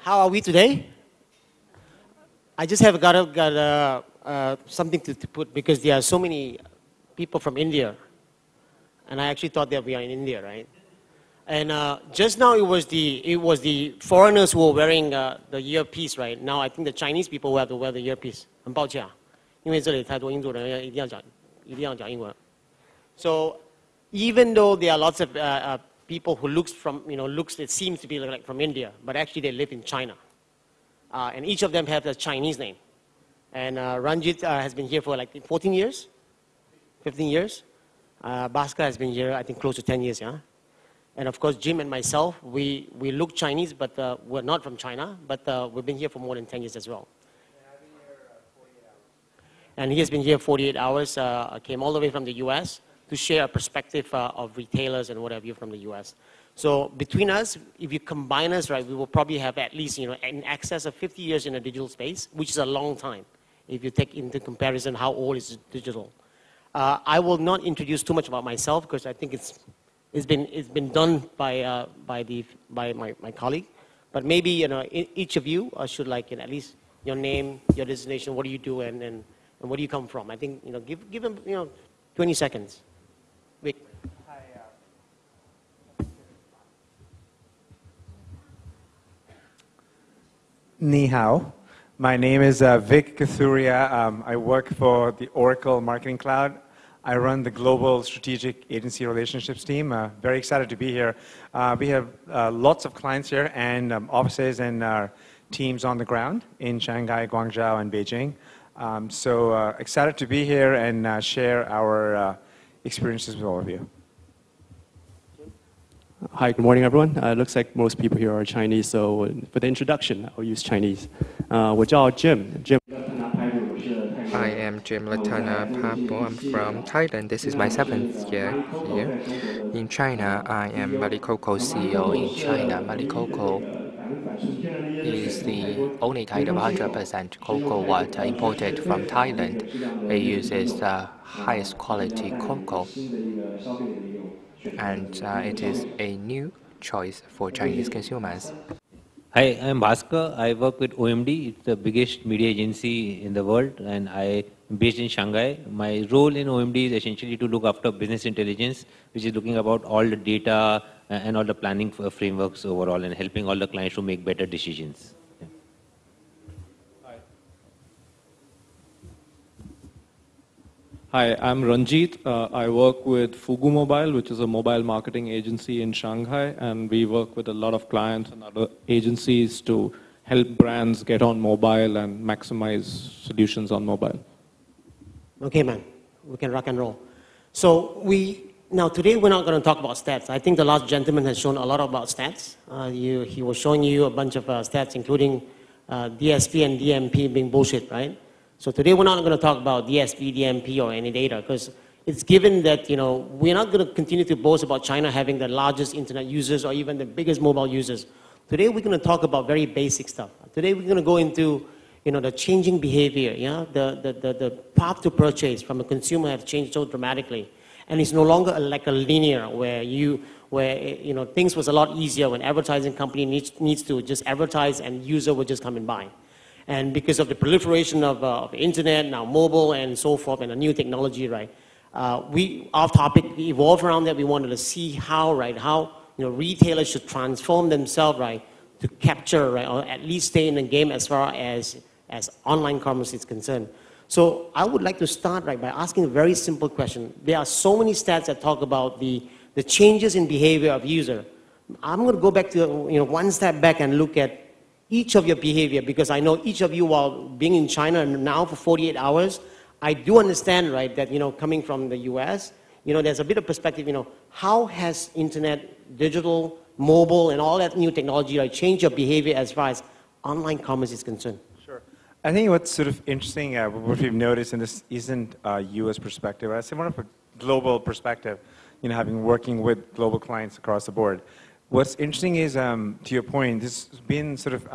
How are we today? I just have got something to put because there are so many people from India, and I actually thought that we are in India, right? And just now it was the foreigners who were wearing the earpiece, right? Now I think the Chinese people who have to wear the earpiece. 很抱歉啊，因为这里太多印度人，一定要讲英文。So even though there are lots of people who looks it seems to be like from India, but actually they live in China, and each of them have a Chinese name. And Ranjit has been here for like 14 years, 15 years. Bhasker has been here, I think, close to 10 years, yeah. And of course, Jim and myself, we look Chinese, but we're not from China, but we've been here for more than 10 years as well. I've been here 48 hours. And he has been here 48 hours, came all the way from the US to share a perspective of retailers and what have you from the US. So between us, if you combine us, right, we will probably have at least, in excess of 50 years in a digital space, which is a long time, if you take into comparison how old is digital. I will not introduce too much about myself because I think it's been done by my colleague, but maybe each of you should at least your name, your destination, what do you do, and where do you come from? I think give them 20 seconds. Vic. Hi. Ni hao. My name is Vic Kathuria. I work for the Oracle Marketing Cloud. I run the Global Strategic Agency Relationships team. Very excited to be here. We have lots of clients here and offices and teams on the ground in Shanghai, Guangzhou, and Beijing. So excited to be here and share our experiences with all of you. Hi, good morning, everyone. It looks like most people here are Chinese, so for the introduction, I'll use Chinese. 我叫 Jim. I am Jim Lerttanapaiboon. I'm from Thailand. This is my 7th year here. In China, I am Malee Coco CEO in China. Malee Coco is the only kind of 100% cocoa water imported from Thailand. It uses the highest quality cocoa, and it is a new choice for Chinese consumers. Hi, I'm Bhasker. I work with OMD. It's the biggest media agency in the world, and I'm based in Shanghai. My role in OMD is essentially to look after business intelligence, which is looking about all the data and all the planning frameworks overall and helping all the clients to make better decisions. Yeah. Hi, I'm Ranjit. I work with Fugumobile, which is a mobile marketing agency in Shanghai, and we work with a lot of clients and other agencies to help brands get on mobile and maximize solutions on mobile. Okay, man, we can rock and roll. So now today we're not going to talk about stats. I think the last gentleman has shown a lot about stats. He was showing you a bunch of stats, including DSP and DMP being bullshit, right? So today we're not going to talk about DSP, DMP, or any data because it's given that we're not going to continue to boast about China having the largest internet users or even the biggest mobile users. Today we're going to talk about very basic stuff. Today we're going to go into the changing behavior. Yeah, the path to purchase from a consumer has changed so dramatically, and it's no longer like a linear where things was a lot easier when advertising company needs to just advertise and user will just come and buy. And because of the proliferation of internet, now mobile and so forth, and a new technology, right? Our topic evolved around that. We wanted to see how retailers should transform themselves, right, to capture, right, or at least stay in the game as far as online commerce is concerned. So I would like to start, right, by asking a very simple question. There are so many stats that talk about the changes in behavior of user. I'm going to go back to one step back and look at each of your behavior, because I know each of you, while being in China now for 48 hours, I do understand, right, that, coming from the US, there's a bit of perspective, how has internet, digital, mobile, and all that new technology, right, changed your behavior as far as online commerce is concerned? Sure. I think what's sort of interesting, what we've noticed, and this isn't a US perspective, I say more of a global perspective, working with global clients across the board. What's interesting is, to your point, this has been sort of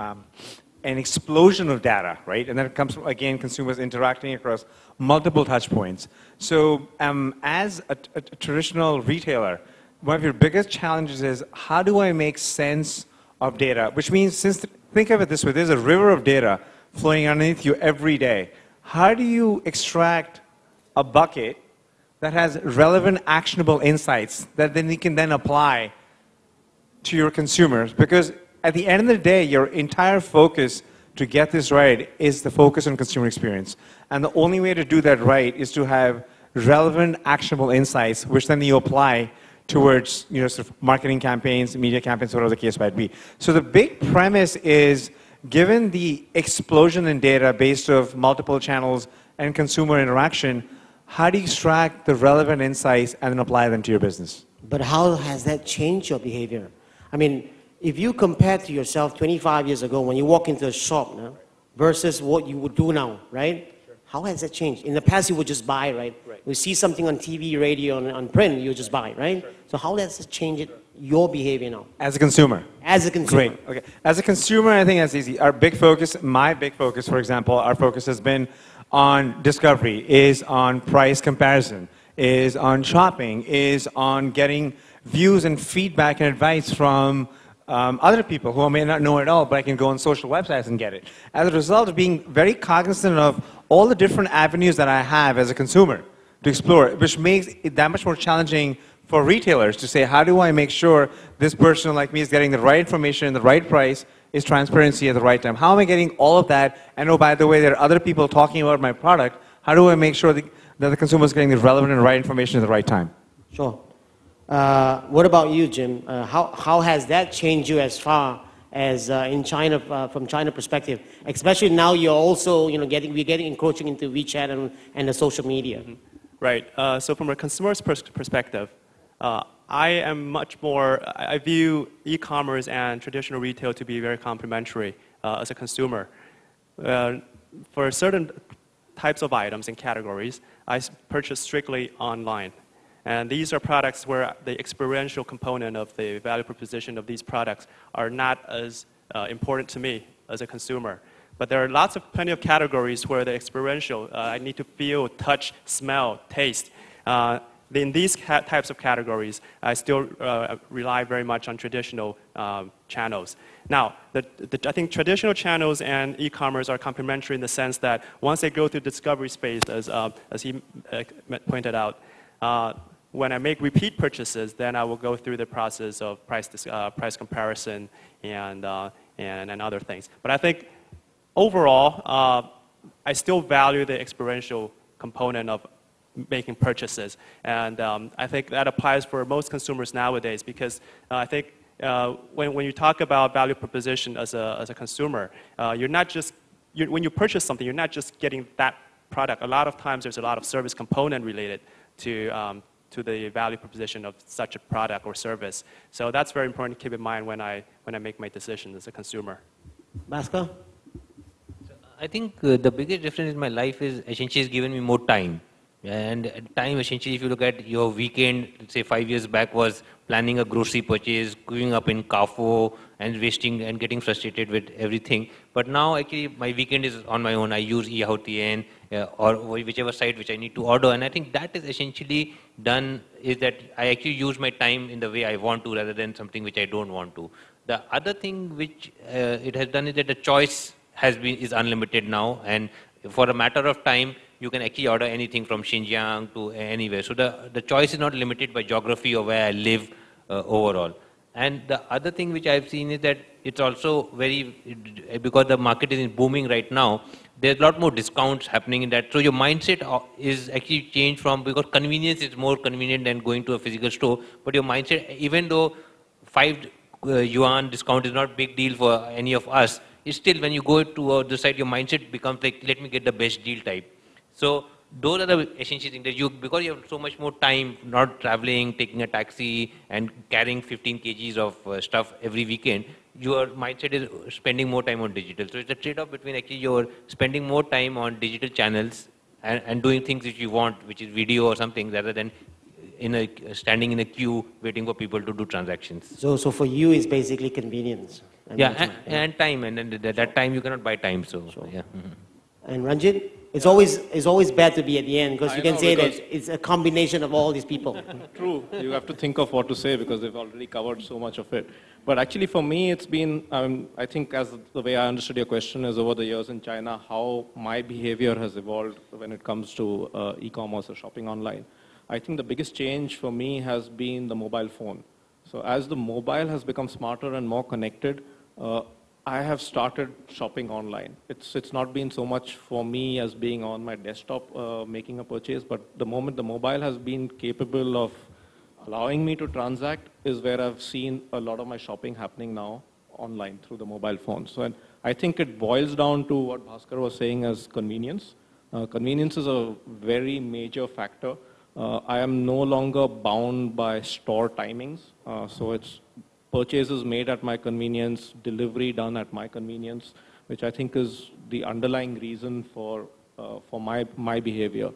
an explosion of data, right? And then it comes from, again, consumers interacting across multiple touch points. So as a traditional retailer, one of your biggest challenges is how do I make sense of data? Which means since think of it this way. There's a river of data flowing underneath you every day. How do you extract a bucket that has relevant, actionable insights that then you can then apply to your consumers? Because at the end of the day, your entire focus to get this right is the focus on consumer experience. And the only way to do that right is to have relevant, actionable insights, which then you apply towards sort of marketing campaigns, media campaigns, whatever the case might be. So the big premise is, given the explosion in data based of multiple channels and consumer interaction, how do you extract the relevant insights and then apply them to your business? But how has that changed your behavior? I mean, if you compare to yourself 25 years ago when you walk into a shop now versus what you would do now, right? Sure. How has that changed? In the past, you would just buy, right? You see something on TV, radio, on print, you just buy, right? Sure. So how has it changed your behavior now? As a consumer. As a consumer. Great. Okay. As a consumer, I think that's easy. Our big focus, my big focus, for example, our focus has been on discovery, is on price comparison, is on shopping, is on getting views and feedback and advice from other people who I may not know at all, but I can go on social websites and get it. As a result of being very cognizant of all the different avenues that I have as a consumer to explore, which makes it that much more challenging for retailers to say, how do I make sure this person like me is getting the right information, the right price, is transparency at the right time? How am I getting all of that? And oh, by the way, there are other people talking about my product. How do I make sure that the consumer is getting the relevant and right information at the right time? Sure. What about you, Jim? How has that changed you as far as in China, from China perspective? Especially now you're also, we're getting encroaching into WeChat and the social media. Mm-hmm. Right. So from a consumer's perspective, I view e-commerce and traditional retail to be very complementary as a consumer. For certain types of items and categories, I purchase strictly online. And these are products where the experiential component of the value proposition of these products are not as important to me as a consumer. But there are plenty of categories where the experiential, I need to feel, touch, smell, taste. In these types of categories, I still rely very much on traditional channels. Now, I think traditional channels and e-commerce are complementary in the sense that once they go through the discovery space, as he pointed out, when I make repeat purchases, then I will go through the process of price comparison and other things. But I think overall, I still value the experiential component of making purchases. And I think that applies for most consumers nowadays because I think when you talk about value proposition as a consumer, when you purchase something, you're not just getting that product. A lot of times there's a lot of service component related to the value proposition of such a product or service. So that's very important to keep in mind when I make my decisions as a consumer. Bhasker? I think the biggest difference in my life is essentially it's given me more time. And time, essentially, if you look at your weekend, let's say 5 years back, was planning a grocery purchase, queuing up in Carrefour, and wasting and getting frustrated with everything. But now, actually, my weekend is on my own. I use eHaotian or whichever site which I need to order. And I think that is essentially done, is that I actually use my time in the way I want to rather than something which I don't want to. The other thing which it has done is that the choice is unlimited now. And for a matter of time, you can actually order anything from Xinjiang to anywhere. So the choice is not limited by geography or where I live overall. And the other thing which I've seen is that it's also because the market is booming right now, there's a lot more discounts happening in that. So your mindset is actually changed from, because convenience is more convenient than going to a physical store, but your mindset, even though 5 yuan discount is not a big deal for any of us, it's still when you go to the site, your mindset becomes like, let me get the best deal type. So those are the essential things that because you have so much more time, not traveling, taking a taxi and carrying 15 kgs of stuff every weekend, your mindset is spending more time on digital. So it's a trade-off between actually you're spending more time on digital channels and doing things which you want, which is video or something, rather than standing in a queue waiting for people to do transactions. So for you, it's basically convenience. And time, and then that time you cannot buy time. So, sure. Yeah. And Ranjit? it's always bad to be at the end because you can say that because it's a combination of all these people. True. You have to think of what to say because they've already covered so much of it. But actually for me, it's been, I think as the way I understood your question is over the years in China, how my behavior has evolved when it comes to e-commerce or shopping online. I think the biggest change for me has been the mobile phone. So as the mobile has become smarter and more connected, I have started shopping online. It's not been so much for me as being on my desktop making a purchase, but the moment the mobile has been capable of allowing me to transact is where I've seen a lot of my shopping happening now online through the mobile phone. So and I think it boils down to what Bhasker was saying as convenience. Convenience is a very major factor. I am no longer bound by store timings, so it's purchases made at my convenience, delivery done at my convenience, which I think is the underlying reason for my behavior.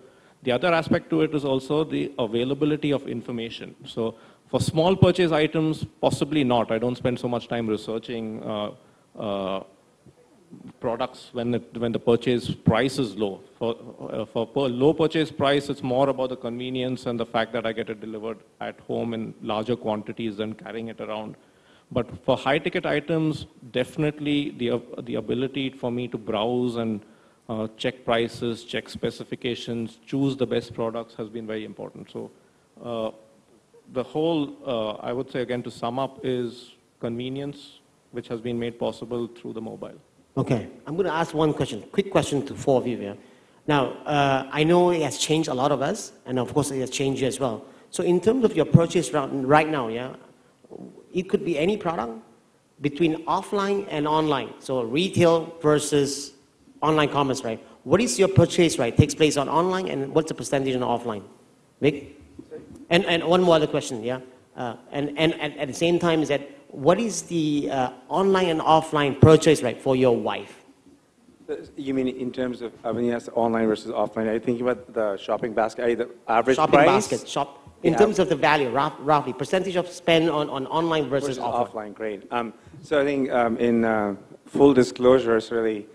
The other aspect to it is also the availability of information. So for small purchase items, possibly not. I don't spend so much time researching products when the purchase price is low. For low purchase price, it's more about the convenience and the fact that I get it delivered at home in larger quantities than carrying it around. But for high ticket items, definitely the ability for me to browse and check prices, check specifications, choose the best products has been very important. So the whole, I would say again to sum up, is convenience, which has been made possible through the mobile. Okay, I'm going to ask one question, quick question to four of you here. Now, I know it has changed a lot of us, and of course it has changed you as well. So in terms of your purchase route right now, yeah, it could be any product between offline and online. So retail versus online commerce, right? What is your purchase, right? Takes place on online, and what's the percentage on offline? Vic? And one more other question, yeah? And at the same time is that, what is the online and offline purchase, right, for your wife? You mean in terms of, when you ask online versus offline, are you thinking about the shopping basket, the average shopping price? Basket, in terms of the value, roughly, percentage of spend on online versus offline. Offline, great. So I think in full disclosure, it's really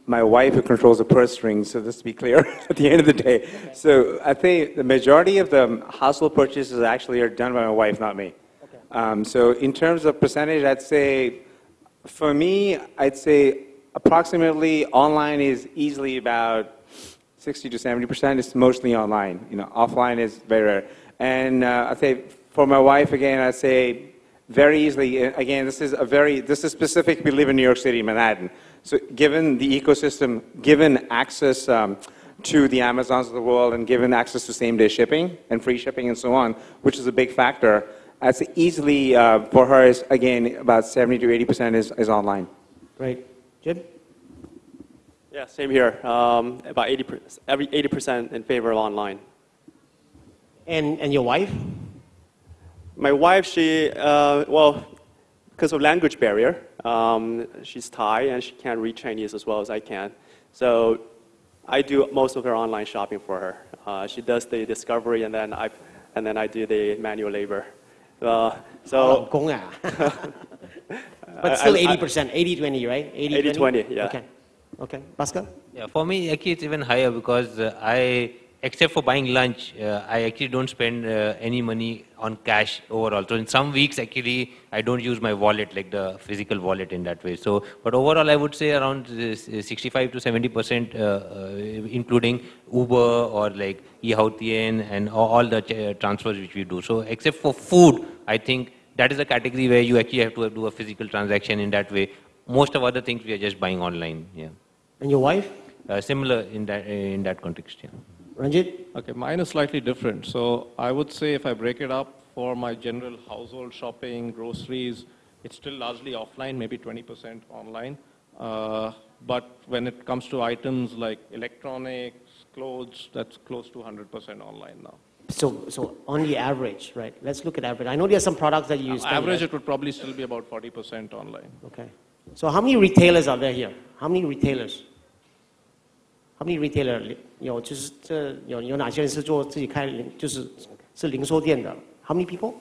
my wife who controls the purse strings, so just to be clear at the end of the day. So I think the majority of the household purchases actually are done by my wife, not me. So in terms of percentage, I'd say, for me, I'd say approximately online is easily about 60 to 70%. It's mostly online. You know, offline is very rare. And I'd say for my wife, again, I'd say very easily, again, this is specific. We live in New York City, Manhattan. So given the ecosystem, given access to the Amazons of the world, and given access to same-day shipping and free shipping and so on, which is a big factor, I'd say easily for her is, again, about 70 to 80% is online. Great. Jim? Yeah, same here. About 80% in favor of online. And your wife? My wife, she, well, because of language barrier, she's Thai and she can't read Chinese as well as I can. So I do most of her online shopping for her. She does the discovery and then I do the manual labor. But still 80%, 80-20, right? 80-20, yeah. Okay. Bhasker? Yeah, for me, actually, it's even higher because except for buying lunch, I actually don't spend any money on cash overall. So in some weeks, actually, I don't use my wallet, like the physical wallet in that way. So, but overall, I would say around 65 to 70%, including Uber or like e-Hautien and all the transfers which we do. So except for food, I think that is a category where you actually have to do a physical transaction in that way. Most of other things we are just buying online. Yeah. And your wife? Similar in that context. Yeah. Ranjit? Okay, mine is slightly different. So I would say if I break it up for my general household shopping, groceries, it's still largely offline, maybe 20% online. But when it comes to items like electronics, clothes, that's close to 100% online now. So on the average, right? Let's look at average. I know there are some products that you use. Average, it would probably still be about 40% online. Okay. So how many retailers are there here? How many retailers? How many retailers? 有就是这有哪些人是做自己开是零售店的 How many people?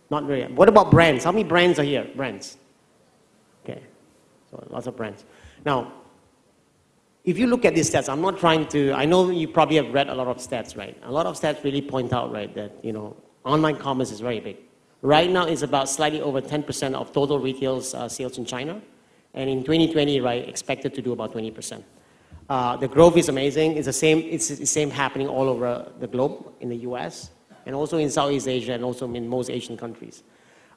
Not really. What about brands? How many brands are here? Brands. Okay. So lots of brands. Now, if you look at these stats, I'm not trying to, I know you probably have read a lot of stats, right? A lot of stats really point out, right, that, online commerce is very big. Right now, it's about slightly over 10% of total retail sales in China. And in 2020, right, expected to do about 20%. The growth is amazing. It's the same happening all over the globe, in the US, and also in Southeast Asia, and also in most Asian countries.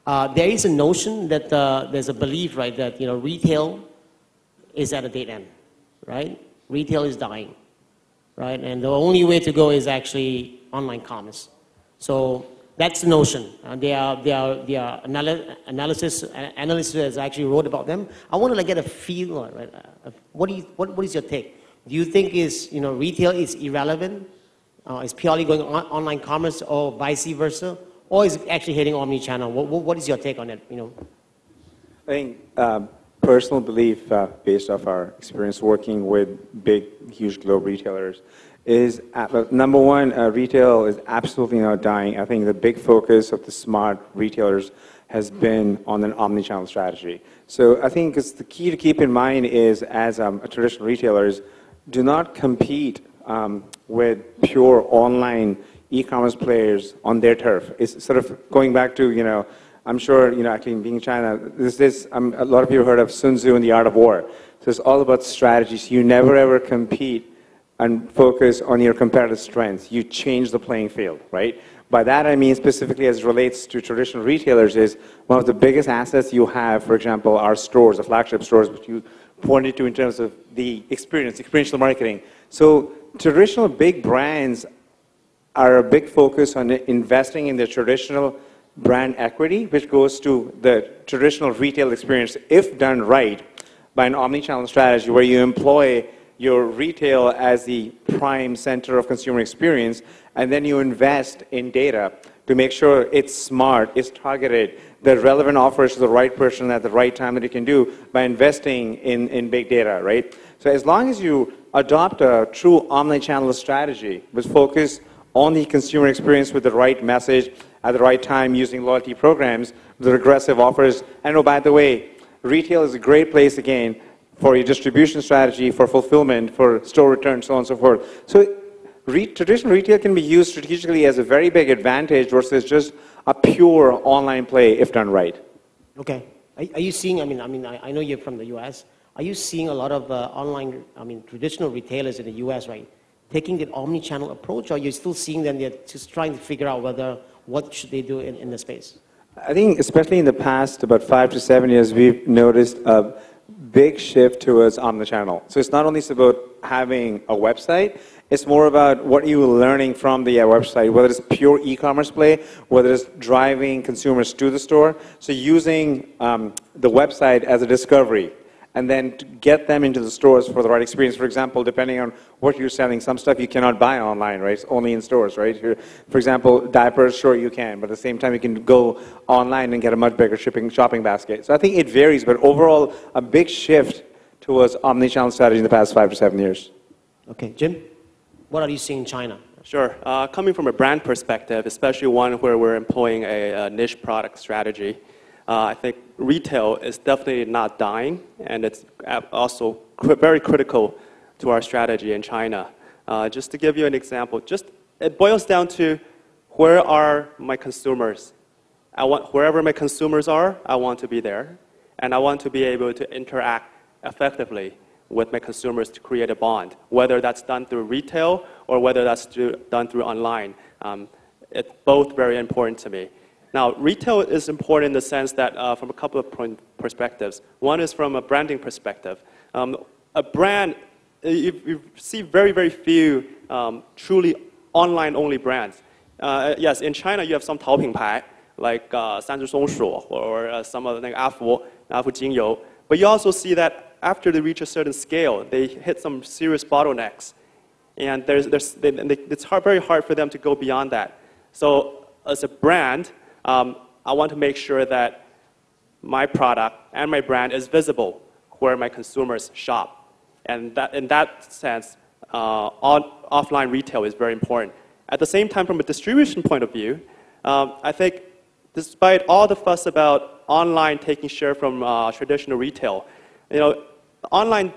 There is a notion that there's a belief, right, that retail is at a dead end, right? Retail is dying, right? And the only way to go is actually online commerce. So that's the notion. Analysts has actually wrote about them. I want to get a feel, right? What is your take? Do you think retail is irrelevant? Is purely going on online commerce, or vice versa, or is it actually hitting omnichannel? What is your take on it? I think personal belief, based off our experience working with big, huge global retailers, is number one, retail is absolutely not dying. I think the big focus of the smart retailers has been on an omnichannel strategy. So I think it's the key to keep in mind is, as traditional retailers, do not compete with pure online e-commerce players on their turf. It's sort of going back to, I'm sure, actually being in China, a lot of you have heard of Sun Tzu and the Art of War. So it's all about strategies. You never ever compete and focus on your competitive strengths. You change the playing field, right? By that I mean specifically as it relates to traditional retailers is one of the biggest assets you have, for example, our stores, the flagship stores, which you pointed to in terms of the experiential marketing. So traditional big brands are a big focus on investing in their traditional brand equity, which goes to the traditional retail experience, if done right, by an omnichannel strategy where you employ your retail as the prime center of consumer experience, and then you invest in data to make sure it's smart, it's targeted, the relevant offers to the right person at the right time that you can do by investing in big data, right? So as long as you adopt a true omnichannel strategy with focus on the consumer experience with the right message at the right time using loyalty programs, the regressive offers, and oh, by the way, retail is a great place again for your distribution strategy, for fulfillment, for store returns, so on and so forth. So traditional retail can be used strategically as a very big advantage versus just a pure online play if done right. Okay. Are you seeing, I know you're from the US, are you seeing a lot of traditional retailers in the US, right, taking the omni-channel approach, or are you still seeing them, they're just trying to figure out what should they do in the space? I think especially in the past about 5 to 7 years, we've noticed a big shift towards omnichannel. So it's not only about having a website, it's more about what you're learning from the website, whether it's pure e-commerce play, whether it's driving consumers to the store. So using the website as a discovery, and then to get them into the stores for the right experience. For example, depending on what you're selling, some stuff you cannot buy online, right? It's only in stores, right? For example, diapers, sure you can, but at the same time you can go online and get a much bigger shopping basket. So I think it varies, but overall, a big shift towards omnichannel strategy in the past 5 to 7 years. Okay, Jim, what are you seeing in China? Sure. Coming from a brand perspective, especially one where we're employing a niche product strategy, I think retail is definitely not dying, and it's also very critical to our strategy in China. Just to give you an example, it boils down to where are my consumers? Wherever my consumers are, I want to be there, and I want to be able to interact effectively with my consumers to create a bond, whether that's done through retail or whether that's done through online. It's both very important to me. Now, retail is important in the sense that from a couple of perspectives. One is from a branding perspective. A brand, you see very, very few truly online-only brands. Yes, in China you have some 淘品牌, like 三只松鼠 or some of the Afu精油. But you also see that after they reach a certain scale, they hit some serious bottlenecks. And it's very hard for them to go beyond that. So as a brand, I want to make sure that my product and my brand is visible where my consumers shop. And in that sense, offline retail is very important. At the same time, from a distribution point of view, I think despite all the fuss about online taking share from traditional retail, online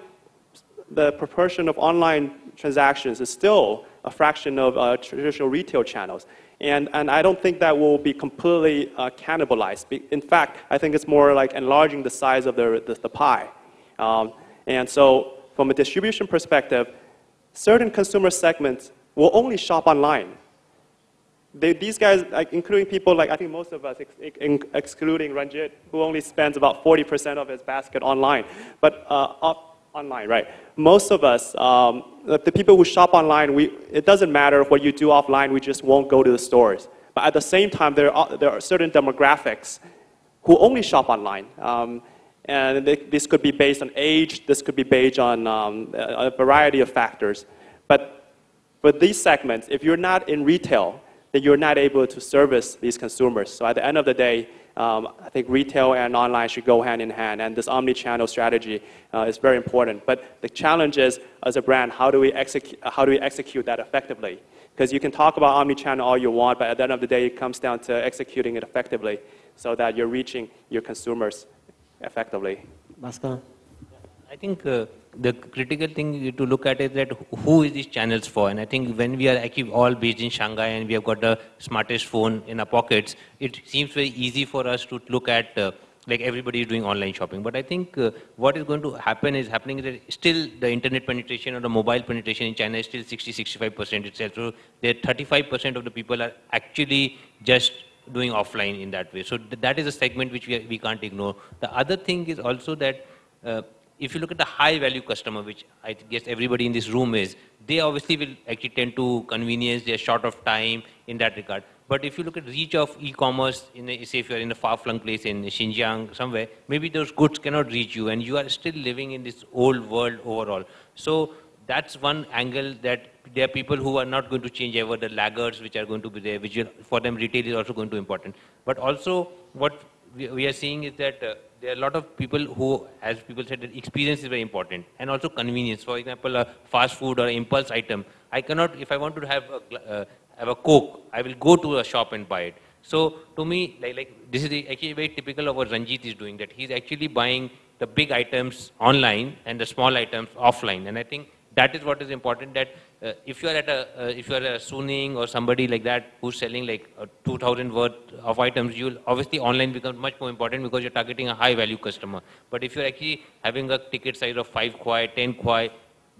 the proportion of online transactions is still a fraction of traditional retail channels. And I don't think that will be completely cannibalized. In fact, I think it's more like enlarging the size of the pie. And so from a distribution perspective, certain consumer segments will only shop online. These guys, like, including people like, I think most of us, excluding Ranjit, who only spends about 40% of his basket online, but online, right? Most of us, the people who shop online, it doesn't matter what you do offline, we just won't go to the stores. But at the same time, there are certain demographics who only shop online. And this could be based on age, this could be based on a variety of factors. But for these segments, if you're not in retail, then you're not able to service these consumers. So at the end of the day, I think retail and online should go hand in hand, and this omni-channel strategy is very important. But the challenge is, as a brand, how do we execute that effectively? Because you can talk about omni-channel all you want, but at the end of the day, it comes down to executing it effectively so that you're reaching your consumers effectively. Bhasker? I think the critical thing to look at is that who is these channels for? And I think when we are actually all based in Shanghai and we have got the smartest phone in our pockets, it seems very easy for us to look at like everybody is doing online shopping. But I think what is going to happen is that still the internet penetration or the mobile penetration in China is still 60-65% itself. So there 35% of the people are actually just doing offline in that way. So that is a segment which we can't ignore. The other thing is also that if you look at the high value customer, which I guess everybody in this room is, they obviously will actually tend to convenience, they're short of time in that regard. But if you look at reach of e-commerce, say if you're in a far-flung place in Xinjiang somewhere, maybe those goods cannot reach you and you are still living in this old world overall. So that's one angle, that there are people who are not going to change ever, the laggards which are going to be there, which for them retail is also going to be important. But also what we are seeing is that there are a lot of people who, as people said, that experience is very important, and also convenience. For example, a fast food or impulse item, I cannot, if I want to have a Coke, I will go to a shop and buy it. So to me, this is actually very typical of what Ranjit is doing, that he's actually buying the big items online and the small items offline. And I think that is what is important, that if you are at a Suning or somebody like that who's selling like 2,000 worth of items, you'll obviously online becomes much more important because you're targeting a high value customer. But if you're actually having a ticket size of 5 kwai, 10 kwai,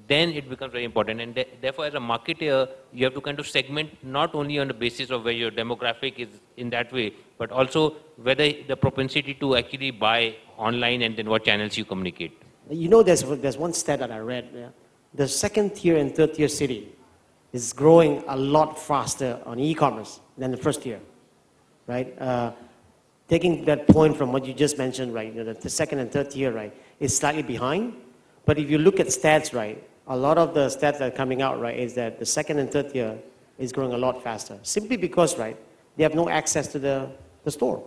then it becomes very important. And therefore, as a marketer, you have to kind of segment not only on the basis of where your demographic is in that way, but also whether the propensity to actually buy online and then what channels you communicate. You know, there's one stat that I read. Yeah? The second tier and third tier city is growing a lot faster on e-commerce than the first tier, right? Taking that point from what you just mentioned, right, you know, the second and third tier, right, is slightly behind. But if you look at stats, right, a lot of the stats that are coming out, right, is that the second and third tier is growing a lot faster, simply because, right, they have no access to the store.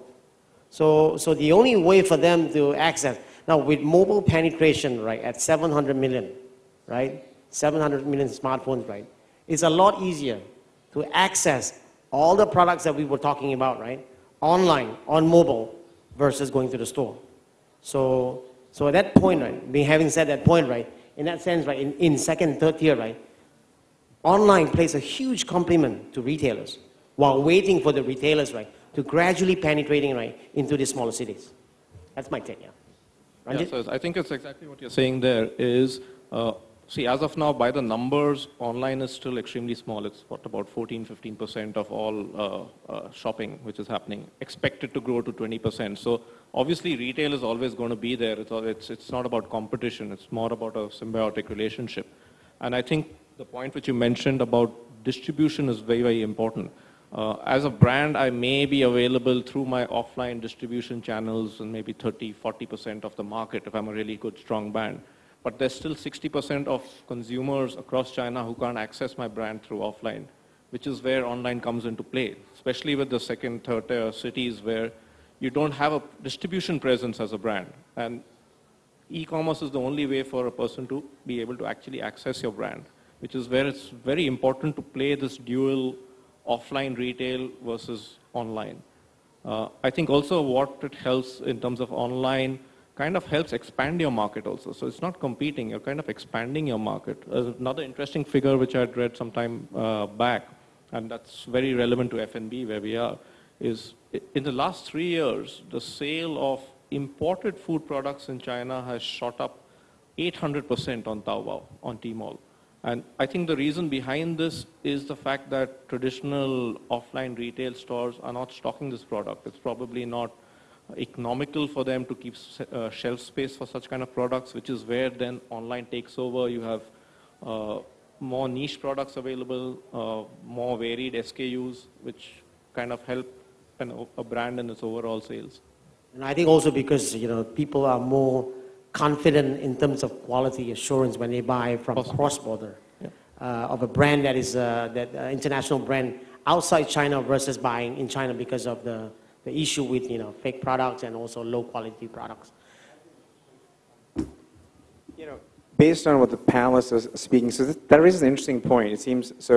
So the only way for them to access, now with mobile penetration, right, at 700 million, right, 700 million smartphones, right, it's a lot easier to access all the products that we were talking about, right, online, on mobile, versus going to the store. So at that point, right, having said that point, right, in that sense, right, in second, third tier, right, online plays a huge complement to retailers while waiting for the retailers, right, to gradually penetrating, right, into the smaller cities. That's my take, yeah. Ranjit? Yeah, so I think it's exactly what you're saying there is, see, as of now, by the numbers, online is still extremely small. It's about 14-15% of all shopping which is happening, expected to grow to 20%. So obviously, retail is always going to be there. It's not about competition. It's more about a symbiotic relationship. And I think the point which you mentioned about distribution is very, very important. As a brand, I may be available through my offline distribution channels and maybe 30-40% of the market if I'm a really good, strong brand. But there's still 60% of consumers across China who can't access my brand through offline, which is where online comes into play, especially with the second, third tier cities where you don't have a distribution presence as a brand. And e-commerce is the only way for a person to be able to actually access your brand, which is where it's very important to play this dual offline retail versus online. I think also what it helps in terms of online kind of helps expand your market also. So it's not competing, you're kind of expanding your market. Another interesting figure which I'd read some time back, and that's very relevant to F&B where we are, is in the last 3 years, the sale of imported food products in China has shot up 800% on Taobao, on Tmall. And I think the reason behind this is the fact that traditional offline retail stores are not stocking this product. It's probably not economical for them to keep shelf space for such kind of products, which is where then online takes over. You have more niche products available, more varied SKUs, which kind of help a brand in its overall sales. And I think also because people are more confident in terms of quality assurance when they buy from cross-border of a brand that is international brand outside China versus buying in China because of the issue with fake products and also low quality products. Based on what the panelists are speaking, so that raises an interesting point. It seems so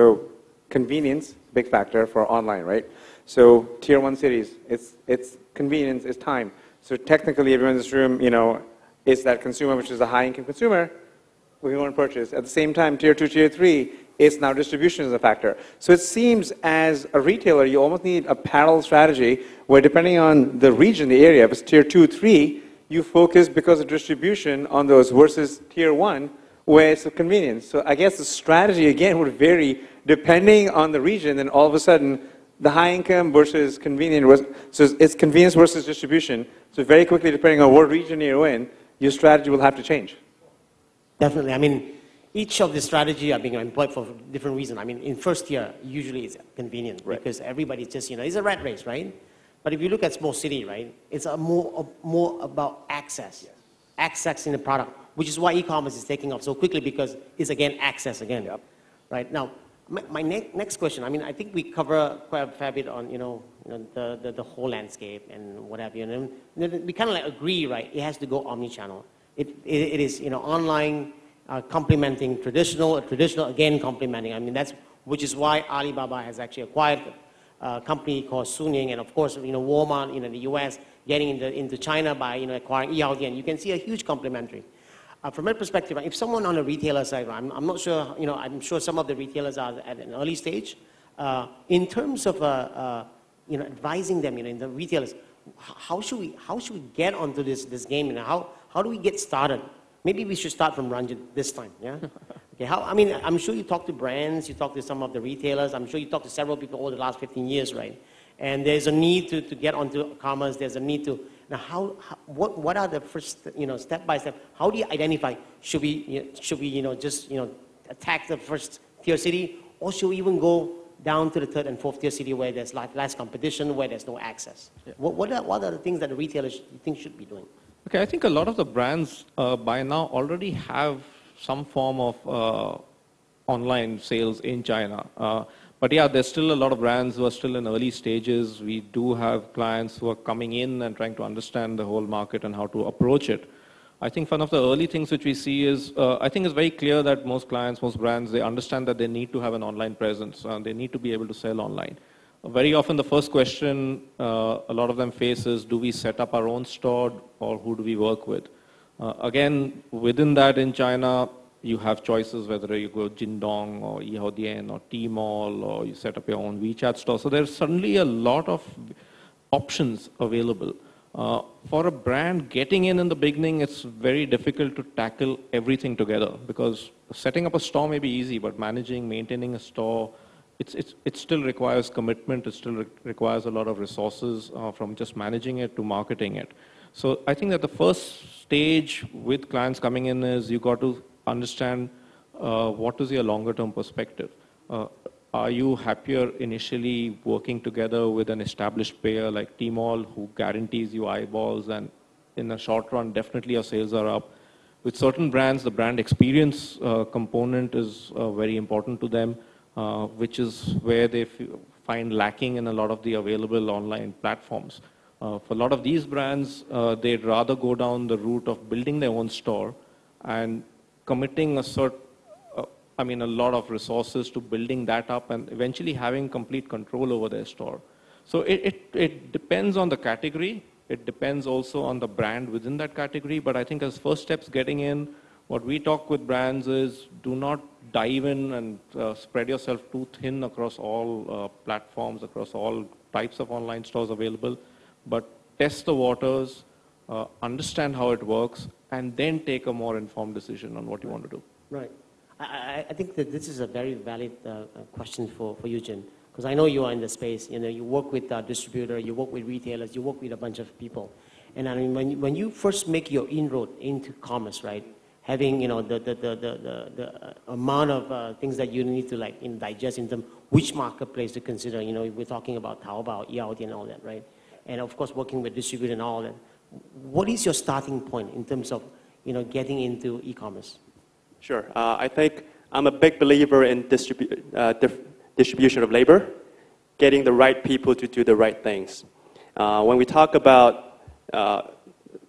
convenience, big factor for online, right? So tier 1 cities, it's convenience, it's time. So technically, everyone in this room, is that consumer, which is a high-income consumer, we can go and purchase. At the same time, tier 2, tier 3, it's now distribution is a factor. So it seems as a retailer, you almost need a parallel strategy where depending on the region, the area, if it's tier 2, 3, you focus because of distribution on those versus tier 1, where it's a convenience. So I guess the strategy, again, would vary depending on the region, and all of a sudden, the high income versus convenience, so it's convenience versus distribution. So very quickly, depending on what region you're in, your strategy will have to change. Definitely. I mean, each of the strategy are being employed for different reasons. I mean, in first tier, usually it's convenient because everybody's just, it's a rat race, right? But if you look at small city, right, it's more about access. Yes. Access in the product, which is why e-commerce is taking off so quickly because it's again access again. Yep. Right now, my next question. I mean, I think we cover quite a fair bit on the whole landscape and what have you. And we kind of agree, right? It has to go omnichannel. It is online complementing traditional again complementing. I mean which is why Alibaba has actually acquired a company called Suning, and of course Walmart in the U.S. getting into China by acquiring Yihaodian. You can see a huge complementary. From my perspective, if someone on the retailer side, I'm not sure, I'm sure some of the retailers are at an early stage. In terms of, advising them, in the retailers, how should we get onto this game? How do we get started? Maybe we should start from Ranjit this time, yeah? Okay, I'm sure you talk to brands, you talk to some of the retailers, I'm sure you talk to several people over the last 15 years, right? And there's a need to get onto commerce, there's a need to. Now, what are the first, step by step? How do you identify? Should we just attack the first tier city, or should we even go down to the third and fourth tier city where there's less competition, where there's no access? Yeah. What are the things that the retailers you think should be doing? Okay, I think a lot of the brands by now already have some form of online sales in China. But yeah, there's still a lot of brands who are still in early stages. We do have clients who are coming in and trying to understand the whole market and how to approach it. I think one of the early things which we see is, I think it's very clear that most clients, most brands, they understand that they need to have an online presence. They need to be able to sell online. Very often the first question a lot of them face is, do we set up our own store or who do we work with? Again, within that in China, you have choices whether you go Jingdong or Yihaodian or Tmall or you set up your own WeChat store. So there's suddenly a lot of options available. For a brand getting in the beginning, it's very difficult to tackle everything together because setting up a store may be easy, but managing, maintaining a store, it still requires commitment. It still requires a lot of resources from just managing it to marketing it. So I think that the first stage with clients coming in is you got to understand what is your longer term perspective. Are you happier initially working together with an established player like Tmall who guarantees you eyeballs and in the short run definitely your sales are up? With certain brands, the brand experience component is very important to them, which is where they find lacking in a lot of the available online platforms. For a lot of these brands, they'd rather go down the route of building their own store and committing a lot of resources to building that up and eventually having complete control over their store. So it depends on the category. It depends also on the brand within that category, but I think as first steps getting in, what we talk with brands is do not dive in and spread yourself too thin across all platforms, across all types of online stores available, but test the waters, understand how it works, and then take a more informed decision on what you want to do. Right. I think that this is a very valid question for you, Jim, because I know you are in the space. You know, you work with distributors, you work with retailers, you work with a bunch of people. And I mean, when you first make your inroad into commerce, right, having, you know, the amount of things that you need to like digest in terms of which marketplace to consider. You know, we're talking about Taobao, Yaodi, and all that, right? And of course, working with distributors and all that. What is your starting point in terms of, you know, getting into e-commerce? Sure. I think I'm a big believer in distribution of labor, getting the right people to do the right things. When we talk about,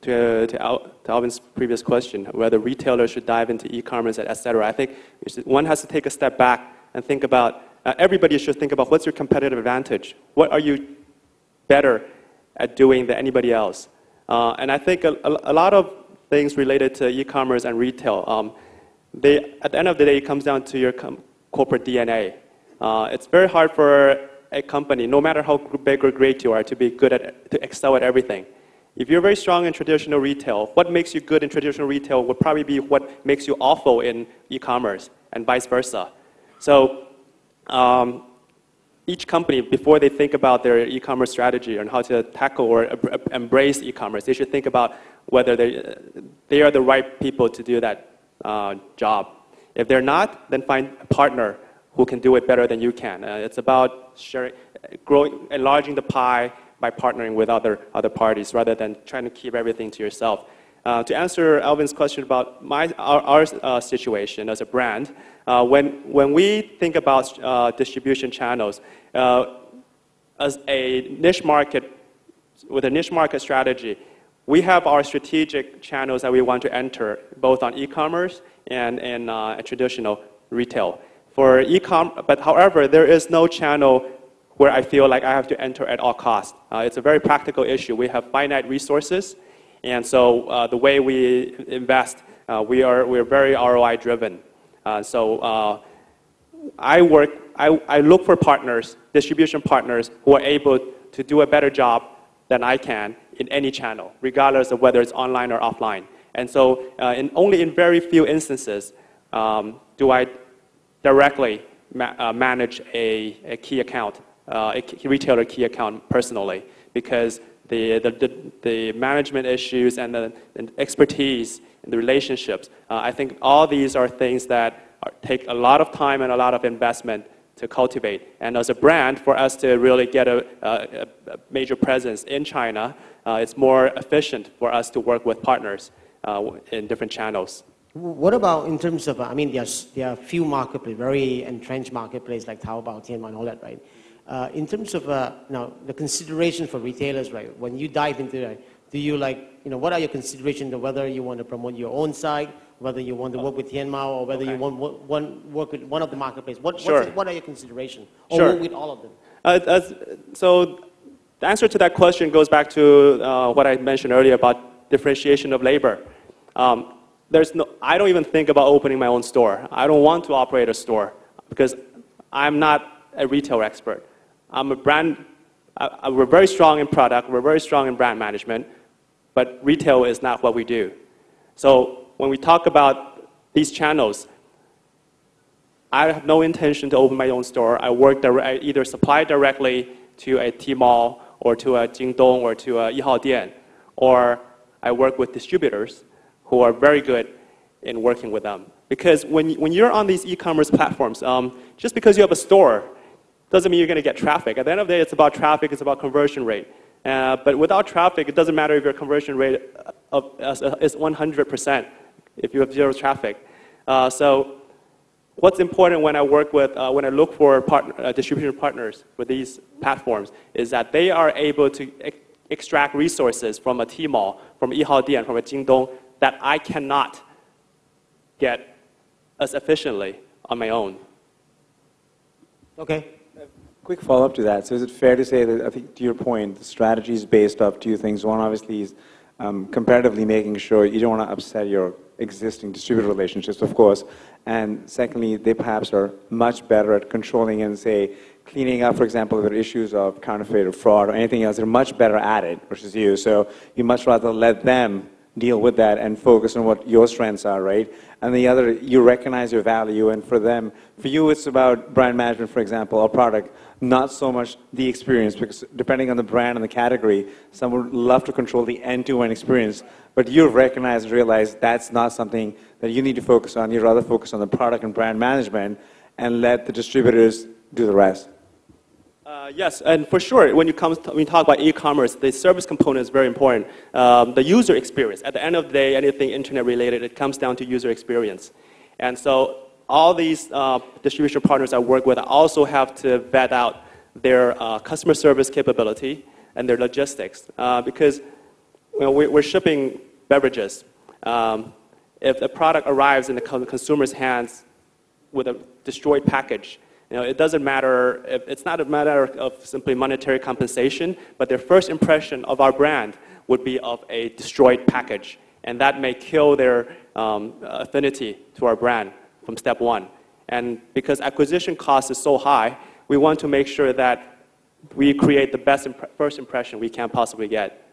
to Alvin's previous question, whether retailers should dive into e-commerce, et cetera, I think one has to take a step back and think about, everybody should think about what's your competitive advantage? What are you better at doing than anybody else? And I think a lot of things related to e-commerce and retail, at the end of the day, it comes down to your corporate DNA. It's very hard for a company, no matter how big or great you are, to be good to excel at everything. If you're very strong in traditional retail, what makes you good in traditional retail would probably be what makes you awful in e-commerce, and vice versa. So each company, before they think about their e-commerce strategy and how to tackle or embrace e-commerce, they should think about whether they are the right people to do that job. If they're not, then find a partner who can do it better than you can. It's about sharing, enlarging the pie by partnering with other parties rather than trying to keep everything to yourself. To answer Alvin's question about our situation as a brand, when we think about distribution channels, as a niche market, with a niche market strategy, we have our strategic channels that we want to enter, both on e-commerce and in traditional retail. For e-com, but however, there is no channel where I feel like I have to enter at all costs. It's a very practical issue. We have finite resources, and so the way we invest, we're very ROI driven. So I look for partners, distribution partners, who are able to do a better job than I can in any channel, regardless of whether it's online or offline. And so only in very few instances do I directly manage a key account, a retailer key account personally, because the management issues and the expertise and the relationships, I think all these are things that take a lot of time and a lot of investment to cultivate. And as a brand, for us to really get a major presence in China, it's more efficient for us to work with partners in different channels. What about in terms of, I mean, there are few marketplaces, very entrenched marketplaces like Taobao, Tianma, and all that, right? In terms of now the consideration for retailers, right? When you dive into that, do you what are your considerations of whether you want to promote your own site, whether you want to work with Tianma, or whether you want work with one of the marketplaces? What are your considerations? Or work with all of them? So the answer to that question goes back to what I mentioned earlier about differentiation of labor. I don't even think about opening my own store. I don't want to operate a store because I'm not a retail expert. I'm a brand. We're very strong in product. We're very strong in brand management, but retail is not what we do. So when we talk about these channels, I have no intention to open my own store. I either supply directly to a Tmall or to a Jingdong or to a Yihaodian, or I work with distributors who are very good in working with them. Because when you're on these e-commerce platforms, just because you have a store doesn't mean you're going to get traffic. At the end of the day, it's about traffic, it's about conversion rate. But without traffic, it doesn't matter if your conversion rate is 100% if you have zero traffic. So what's important when I work with, when I look for distribution partners with these platforms is that they are able to extract resources from a Tmall, from a Yihaodian, from a Jingdong that I cannot get as efficiently on my own. Okay. Quick follow-up to that. So is it fair to say that, I think to your point, the strategy is based off two things. One, obviously, is comparatively making sure you don't want to upset your existing distributor relationships, of course. And secondly, they perhaps are much better at controlling and, say, cleaning up, for example, if there are issues of counterfeit or fraud or anything else. They're much better at it versus you. So you much rather let them deal with that and focus on what your strengths are, right? And the other, you recognize your value, and for them, for you, it's about brand management, for example, or product, not so much the experience, because depending on the brand and the category, some would love to control the end-to-end experience, but you've recognized and realized that's not something that you need to focus on. You'd rather focus on the product and brand management and let the distributors do the rest. Yes, and for sure, when we talk about e-commerce, the service component is very important. The user experience. At the end of the day, anything internet related, it comes down to user experience. And so all these distribution partners I work with also have to vet out their customer service capability and their logistics. Because we're shipping beverages. If a product arrives in the consumer's hands with a destroyed package, it doesn't matter, it's not a matter of simply monetary compensation, but their first impression of our brand would be of a destroyed package. And that may kill their affinity to our brand from step one. And because acquisition cost is so high, we want to make sure that we create the best first impression we can possibly get.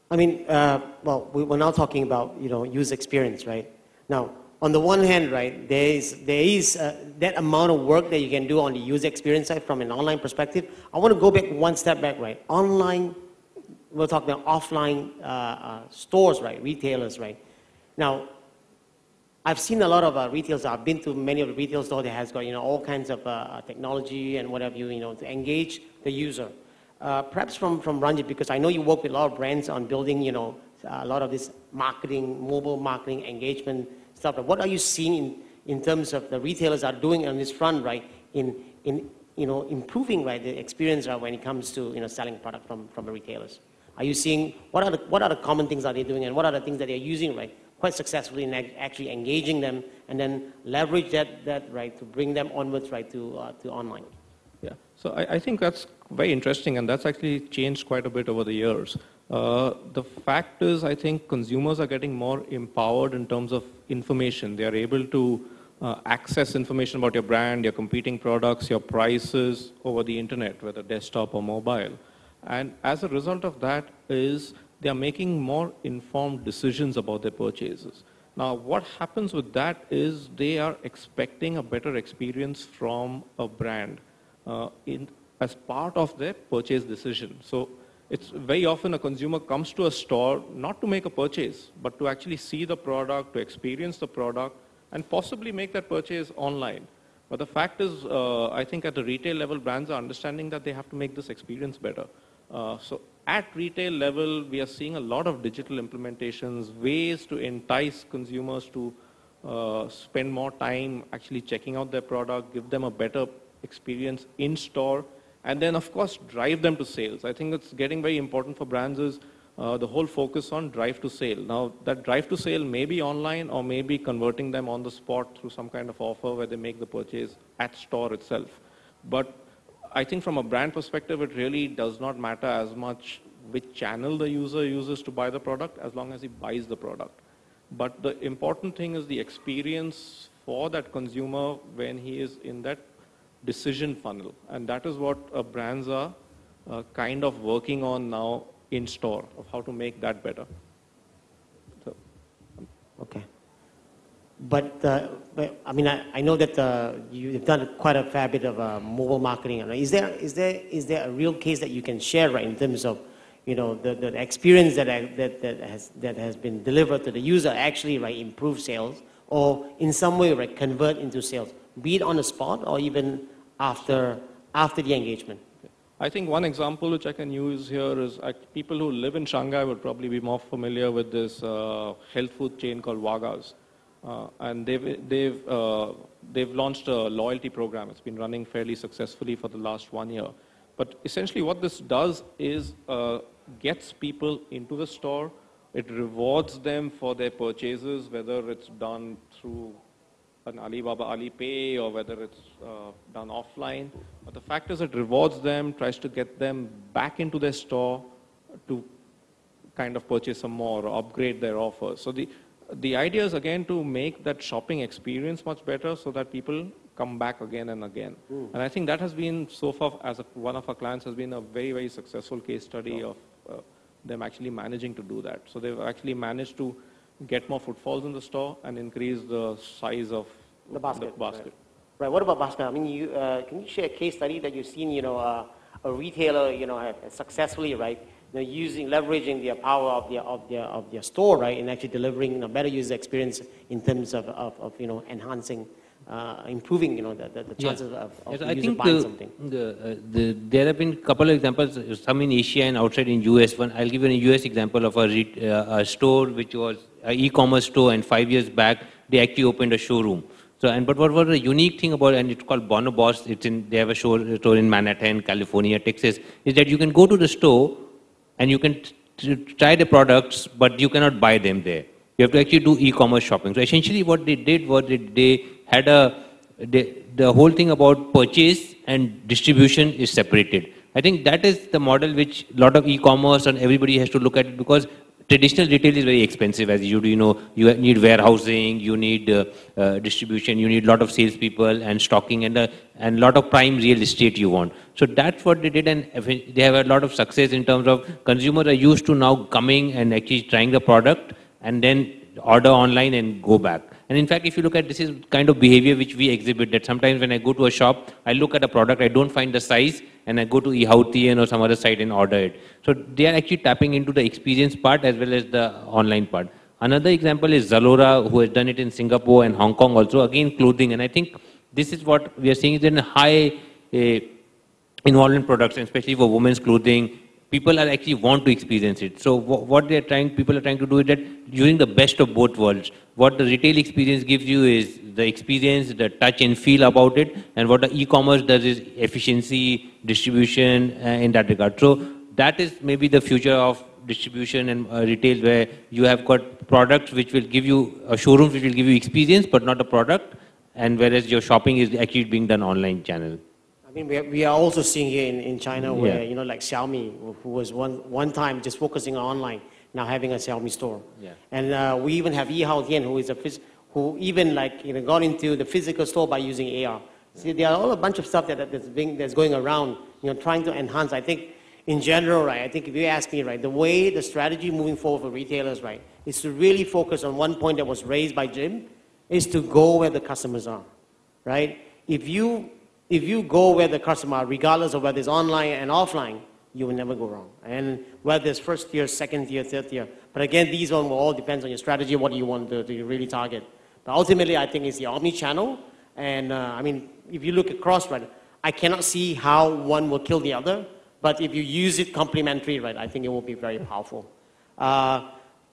I mean, well, we're now talking about, user experience, right? Now, on the one hand, right, there is that amount of work that you can do on the user experience side from an online perspective. I want to go back one step back, right? Online, we're talking about offline stores, right? Retailers, right? Now, I've seen a lot of retailers. I've been to many of the retail stores that has got all kinds of technology and whatever to engage the user. Perhaps from Ranjit, because I know you work with a lot of brands on building a lot of this marketing, mobile marketing engagement stuff. What are you seeing in terms of the retailers are doing on this front, right? In improving right the experience when it comes to selling product from the retailers. Are you seeing what are the common things are they doing, and what are the things that they're using right quite successfully in actually engaging them, and then leverage that right to bring them onwards right to online? Yeah, so I think that's very interesting, and that's actually changed quite a bit over the years. The fact is, I think consumers are getting more empowered in terms of information. They are able to access information about your brand, your competing products, your prices over the internet, whether desktop or mobile. And as a result of that is they are making more informed decisions about their purchases. Now, what happens with that is they are expecting a better experience from a brand as part of their purchase decision. So it's very often a consumer comes to a store not to make a purchase, but to actually see the product, to experience the product, and possibly make that purchase online. But the fact is, I think at the retail level, brands are understanding that they have to make this experience better. So at retail level, we are seeing a lot of digital implementations, ways to entice consumers to spend more time actually checking out their product, give them a better experience in store, and then, of course, drive them to sales. I think it's getting very important for brands is the whole focus on drive to sale. Now, that drive to sale may be online or maybe converting them on the spot through some kind of offer where they make the purchase at store itself. But I think from a brand perspective, it really does not matter as much which channel the user uses to buy the product as long as he buys the product. But the important thing is the experience for that consumer when he is in that decision funnel. And that is what brands are kind of working on now in store, of how to make that better. So. Okay. But I mean, I know that you've done quite a fair bit of mobile marketing. Is there a real case that you can share, right, in terms of the experience that has been delivered to the user actually right improve sales, or in some way right convert into sales, be it on the spot or even after the engagement? I think one example which I can use here is people who live in Shanghai would probably be more familiar with this health food chain called Waga's. And they've launched a loyalty program. It's been running fairly successfully for the last 1 year. But essentially what this does is gets people into the store. It rewards them for their purchases, whether it's done through an Alibaba Alipay or whether it's done offline. But the fact is it rewards them, tries to get them back into their store to kind of purchase some more or upgrade their offers. So the idea is again to make that shopping experience much better so that people come back again and again. And I think that has been so far, as one of our clients, has been a very, very successful case study of them actually managing to do that. So they've actually managed to get more footfalls in the store and increase the size of the basket. Right. What about Bhasker? I mean, can you share a case study that you've seen, a retailer, have successfully, right, leveraging the power of their store, right, and actually delivering a better user experience in terms of enhancing, improving, the chances of I user think buying something. there have been a couple of examples, some in Asia and outside in US. One, I'll give you a US example of a store which was an e-commerce store, and 5 years back, they actually opened a showroom. So, but what was the unique thing about, and it's called Bonobos, they have a store in Manhattan, California, Texas, is that you can go to the store and you can try the products, but you cannot buy them there. You have to actually do e-commerce shopping. So essentially what they did was they had the whole thing about purchase and distribution is separated. I think that is the model which a lot of e-commerce and everybody has to look at it, because traditional retail is very expensive, as you do. You need warehousing, you need distribution, you need a lot of salespeople and stocking, and a lot of prime real estate you want. So that's what they did, and they have a lot of success in terms of consumers are used to now coming and actually trying the product and then order online and go back. And in fact, if you look at this is kind of behavior which we exhibit, that sometimes when I go to a shop, I look at a product, I don't find the size, and I go to eHautian or some other site and order it. So they are actually tapping into the experience part as well as the online part. Another example is Zalora, who has done it in Singapore and Hong Kong also, again clothing. And I think this is what we are seeing is in high involvement products, and especially for women's clothing. People are actually want to experience it. So what people are trying to do is that using the best of both worlds. What the retail experience gives you is the experience, the touch and feel about it, and what the e-commerce does is efficiency, distribution in that regard. So that is maybe the future of distribution and retail, where you have got products which will give you, showrooms which will give you experience, but not a product, and whereas your shopping is actually being done online channel. I mean, we are also seeing here in China where, like Xiaomi, who was one time just focusing on online, now having a Xiaomi store. Yeah. And we even have eHautian, who even got into the physical store by using AR. See, there are all a bunch of stuff that's going around, trying to enhance. I think in general, right, I think if you ask me, right, the strategy moving forward for retailers, right, is to really focus on one point that was raised by Jim, is to go where the customers are, right? If you go where the customer are, regardless of whether it's online and offline, you will never go wrong. And whether it's first tier, second tier, third tier. But again, these one will all depend on your strategy, what you want to really target. But ultimately, I think it's the omnichannel. And I mean, if you look across, right, I cannot see how one will kill the other. But if you use it complementary, right, I think it will be very powerful.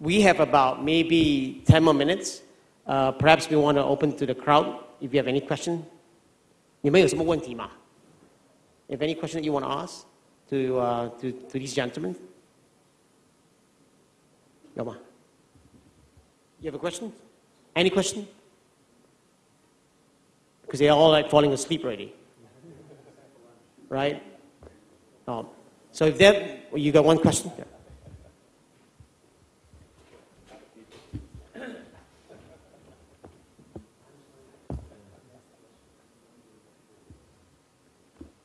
We have about maybe 10 more minutes. Perhaps we want to open to the crowd if you have any questions. 你们有什么问题吗? If any question that you want to ask to these gentlemen? 有吗? You have a question? Any question? Because they are all like falling asleep already. Right? So if you got one question? Yeah.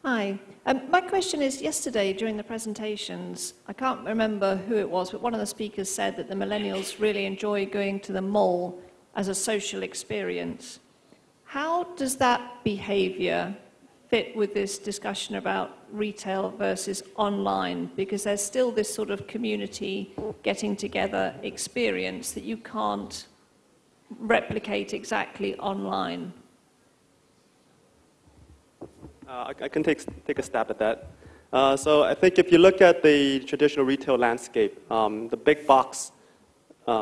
Hi. My question is, yesterday during the presentations, I can't remember who it was, but one of the speakers said that the millennials really enjoy going to the mall as a social experience. How does that behavior fit with this discussion about retail versus online? Because there's still this sort of community getting together experience that you can't replicate exactly online. I can take a stab at that. So I think if you look at the traditional retail landscape, the big box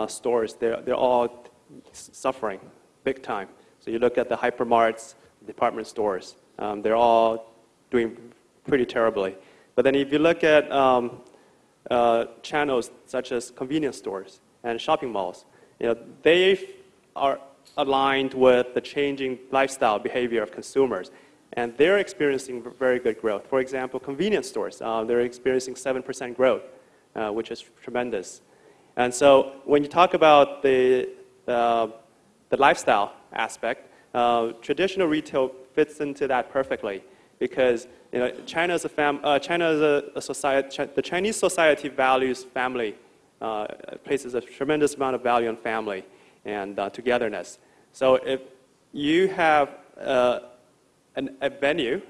stores, they're all suffering big time. So you look at the hypermarts, department stores, they're all doing pretty terribly. But then if you look at channels such as convenience stores and shopping malls, they are aligned with the changing lifestyle behavior of consumers. And they're experiencing very good growth. For example, convenience stores, they're experiencing 7% growth, which is tremendous. And so when you talk about the lifestyle aspect, traditional retail fits into that perfectly because China is a society. The Chinese society values family, places a tremendous amount of value on family and togetherness. So if you have a venue,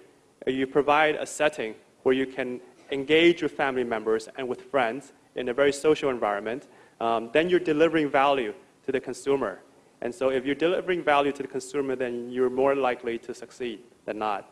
you provide a setting where you can engage with family members and with friends in a very social environment, then you're delivering value to the consumer. And so if you're delivering value to the consumer, then you're more likely to succeed than not.